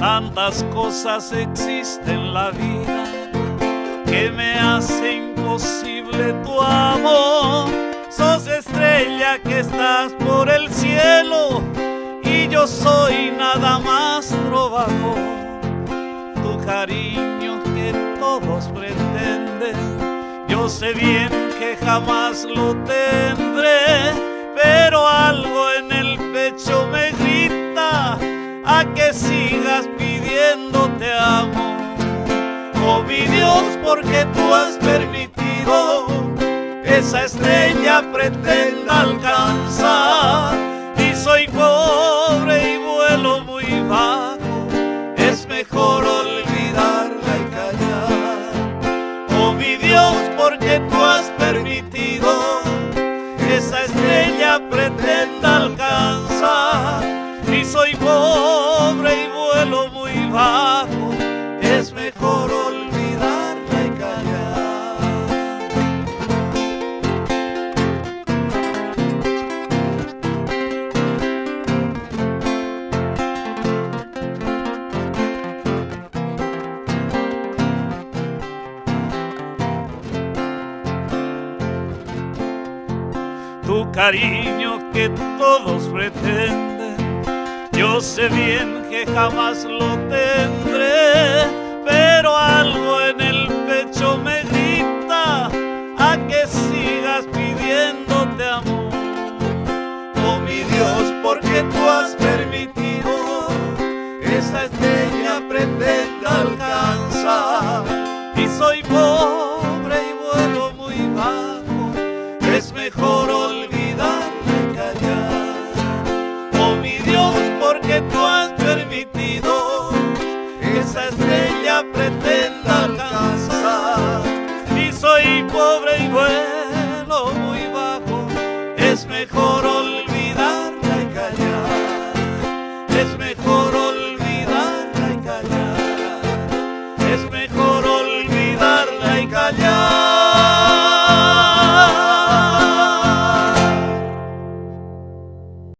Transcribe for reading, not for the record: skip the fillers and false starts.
Tantas cosas existen en la vida que me hace imposible tu amor. Sos estrella que estás por el cielo y yo soy nada más trovador. Tu cariño que todos pretenden, yo sé bien que jamás lo tendré, pero algo en el pecho me grita a que sigas pidiendo te amo. Oh mi Dios, porque tú has permitido esa estrella pretenda alcanzar, y soy pobre y vuelo muy bajo, es mejor olvidarla y callar. Oh mi Dios, porque tú has permitido esa estrella pretenda alcanzar, y soy pobre y vuelo muy bajo, es mejor olvidarla y callar. Tu cariño que todos pretenden, yo sé bien que jamás lo tendré, pero algo en el pecho me grita a que sigas pidiéndote amor. Oh mi Dios, porque tú has permitido esa estrella pretenda alcanzar, y soy pobre y vuelo muy bajo, es mejor